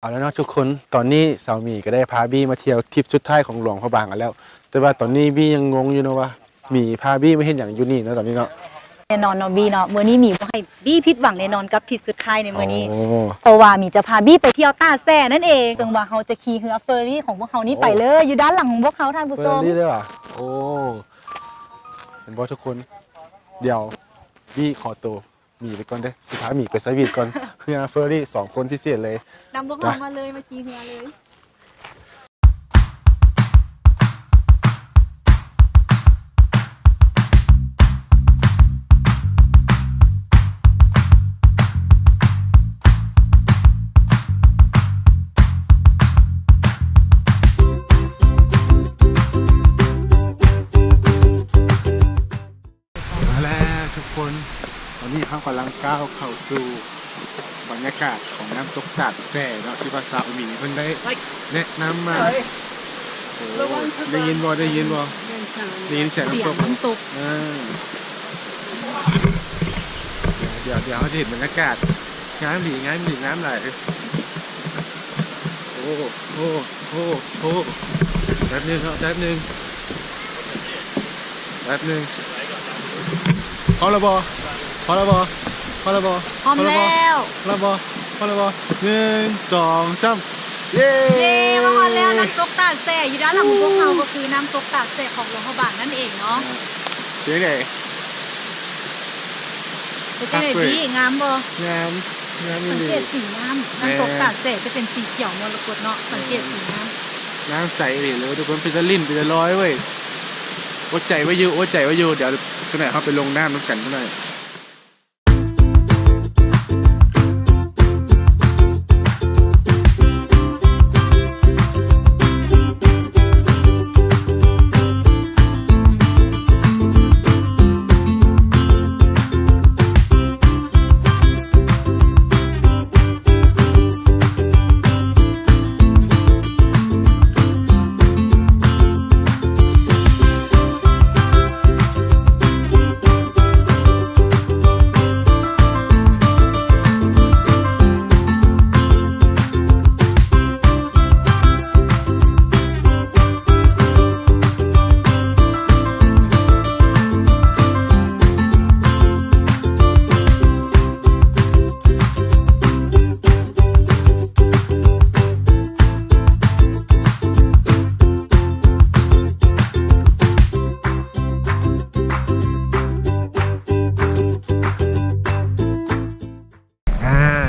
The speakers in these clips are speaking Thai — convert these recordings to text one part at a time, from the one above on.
เอาแล้วเนาะทุกคนตอนนี้สาวหมีก็ได้พาบี้มาเที่ยวทริปสุดท้ายของหลวงพระบางกันแล้วแต่ว่าตอนนี้บี้ยังงงอยู่นะว่าหมีพาบี้ไม่เห็นอย่างอยู่นี่นะตอนนี้เนาะแน่นอนเนาะบี้เนาะมื้อนี้หมีบ่ให้บี้ผิดหวังแน่นอนกับทริปสุดท้ายในมื้อนี้ โอ้ เพราะว่าหมีจะพาบี้ไปเที่ยวต้าแซ่นั่นเองซึ่งว่าเราจะขี่เรือเฟอร์รี่ของพวกเขานี่ไปเลยอยู่ด้านหลังของพวกเขาท่านผู้ เฟ ช อ ม ร์รี่ด้วยว่ะโอ้เห็นบ่ทุกคนเดี๋ยวบี้ขอตัวหมีไปก่อนเด้อสุดท้ายหมีไปไซบีดก่อนเรือเฟอร์รี่2คนพิเศษเลยนำพวกเขามาเลยมาขี่เรือเลยมาแล้วทุกคนตอนนี้เขากำลังก้าวเข้าสู่บรรยากาศของน้ำตกตาดแซ่เนาะที่ภาษาหมีเพิ่นได้แนะนำมาโอ้ได้ยินบ่ได้ยินเสียง เสียง น้ำตก น้ำตก เดี๋ยวเขาจะเห็นบรรยากาศงามดีน้ำไหลโอ้แป๊บนึงครับแป๊บนึงพอแล้วบอพร้อมแล้ว1 2 3เย้ เย้มาฮอดแล้วน้ำตกตาดแซ่อยู่ด้านหลังของพวกเขาก็คือน้ำตกตาดแซ่ของหลวงพระบางนั่นเองเนาะ เสียงไหน เป็นจังได๋พี่งามบ่ งาม สั นี่ งเกตสีน้ำตกตาดแซ่จะเป็นสีเขียวมรกตเนาะสังเกตสีน้ำ น้ำใสเลยทุกคนเป็นตะลิ่นเป็นตะร้อยเว้ยอดใจไว้อยู่เดี๋ยวตัวไหนเขาไปลงน้ำน้ำกันตัวไหน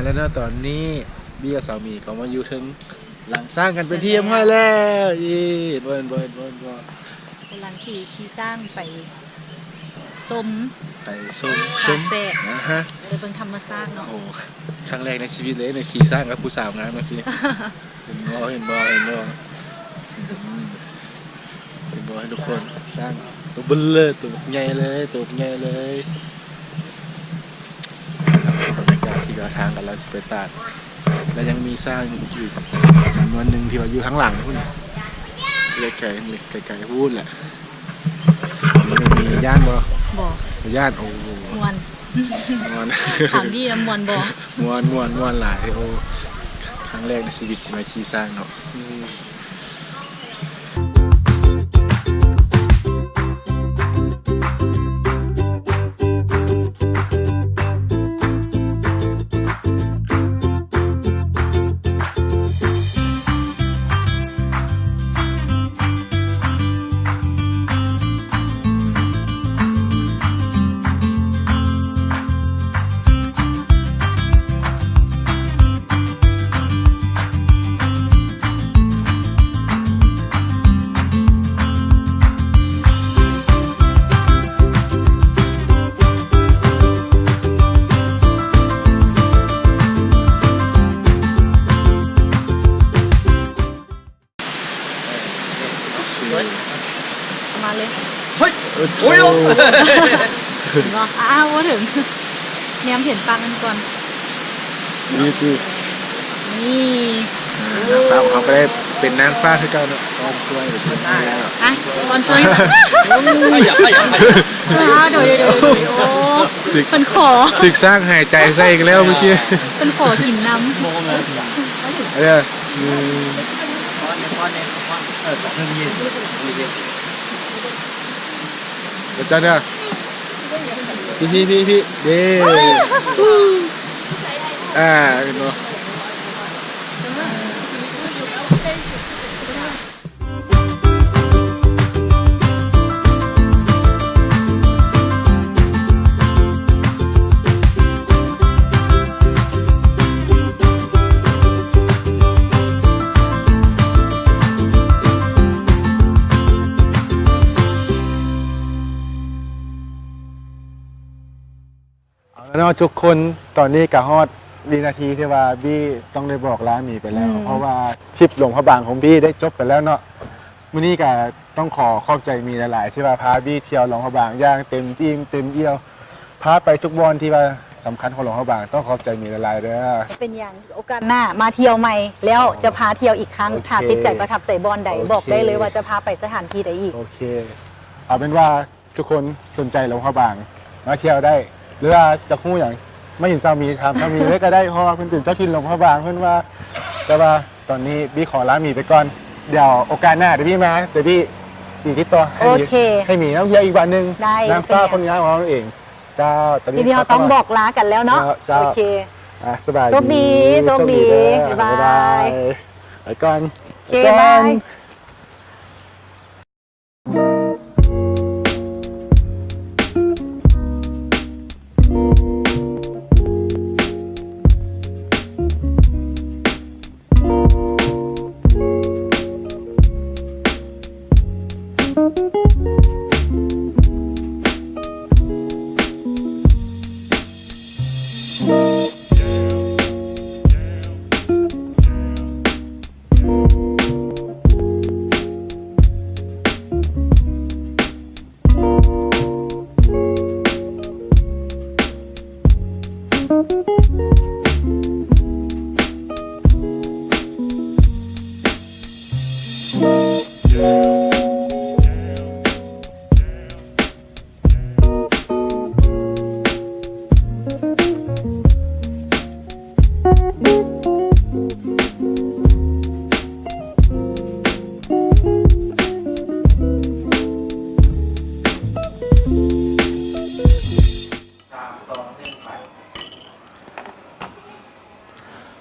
แล้วนะตอนนี้เบี้ยสามีก็มาอยู่ถึงหลังสร้างกันเป็นที่เรียบร้อยแล้วอีบนกำลังขี่สร้างไปส้ม ไปส้ม ตาดแซ่ นะฮะ ไปเบิ่งธรรมชาติเนาะ โอ้ครั้งแรกในชีวิตเลยในขี่สร้างกับผู้สาวงามมาสิเห็นบ่ให้ทุกคนสร้างตัวเบิ่นเลยตัวใหญ่เลยบรรยากาศที่เราทางกันแล้วจะไปตาดและยังมีสร้างอยู่จำนวนหนึ่งที่ว่าอยู่ข้างหลังพุ่นเล็กไก่พูดแหละมันมีย่านบ่ บ่ ย่านโอ้ มวน มวน ถามดีนะมวนบ่ มวนหลายโอ้ครั้งแรกในชีวิตที่มาขี่สร้างเนาะมาเลย โอ้ย ถึงบ่ว่าถึงแนมเห็นปังกันก่อน นี่คือ นี่ ครับเขาก็ได้เป็นนางฟ้าคือเจ้าเนาะอ้อมกล้วยหรือเป็นอะไรแล้ว อ่ะก่อนช่วยเดี๋ยวโอ้เป็นขอ ศึกสร้างหายใจใส่กันแล้วเมื่อกี้ เป็นขอกินน้ำ เดี๋ยวเดี๋ยวจ้าเนี่ยพี่เด้เนาะเอาแล้วเนาะทุกคนตอนนี้กะฮอดวินาทีที่ว่าบี้ต้องได้บอกลาหมีไปแล้ว เพราะว่าทริปหลวงพระบางของบี้ได้จบไปแล้วเนาะมื้อนี้ก็ต้องขอบใจมีหลายๆที่ว่าพาบี้เที่ยวหลวงพระบางอย่างเต็มที่เต็มเอี่ยวพาไปทุกบอนที่ว่าสำคัญของหลวงพระบางต้องขอบใจมีหลายๆเด้อ เป็นอย่างโอกาสหน้ามาเที่ยวใหม่แล้วจะพาเที่ยวอีกครั้ง โอเค ถ้าติดใจประทับใจบอนใด โอเค บอกได้เลยว่าจะพาไปสถานที่ใดอีก โอเคเอาเป็นว่าทุกคนสนใจหลวงพระบางมาเที่ยวได้หรือว่าจะคู่อย่างไม่เห็นสามีทำสามีเลยก็ได้เพราะว่าเพิ่นเป็นเจ้าถิ่นหลวงพระบางเพิ่นว่าแต่ว่าตอนนี้บี้ขอลาหมีไปก่อนเดี๋ยวโอกาสหน้าเดี๋ยวบี้มาเดี๋ยวบี้สีทิศตัวให้ โอ มี เค ให้มีน้ำเที่ยวอีกวันหนึ่ง ได้ น้ำฟ้า เป็นไง คนงานของเราเองเจ้าตอน ที นี้ นี้เราต้องบอกลากันแล้วเนาะ เจ้า โอเค สบาย โชคดีโชคดี เด้อ บ๊ายบาย ไปก่อน โอเคบาย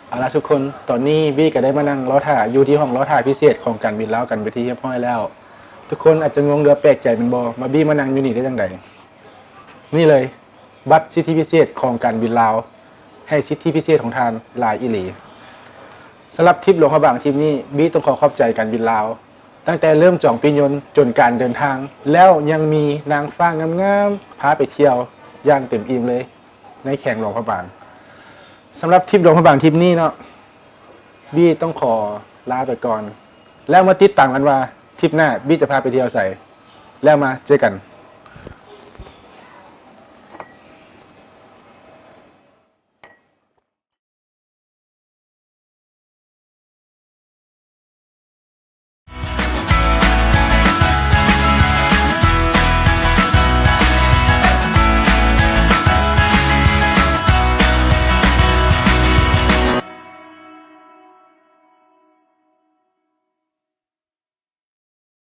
เอาละทุกคนตอนนี้บี้ก็ได้มานั่งล้อถ่ายอยู่ที่ห้องล้อถ่ายพิเศษของการบินแล้วกันไปที่เรียบร้อยแล้ว ทุกคนอาจจะงงเรือแปลกใจเป็นบอมาบี้มานั่งอยู่นี่ได้จังไดนี่เลยบัตรสิทธิพิเศษของการบินลาวให้สิทธิพิเศษของทานหลายอิหลีสำหรับทริปหลวงพระบางทริปนี้บี้ต้องขอขอบใจการบินลาวตั้งแต่เริ่มจองปียนต์จนการเดินทาง แล้วยังมีนางฟ้างามๆพาไปเที่ยวอย่างเต็มอิ่มเลยในแข่งหลวงพระบางสำหรับทริปหลวงพระบางทริปนี้เนาะบี้ต้องขอลาไปก่อน แล้วมาติดตามกันว่าทริปหน้าบี้จะพาไปเที่ยวใส่แล้วมาเจอกัน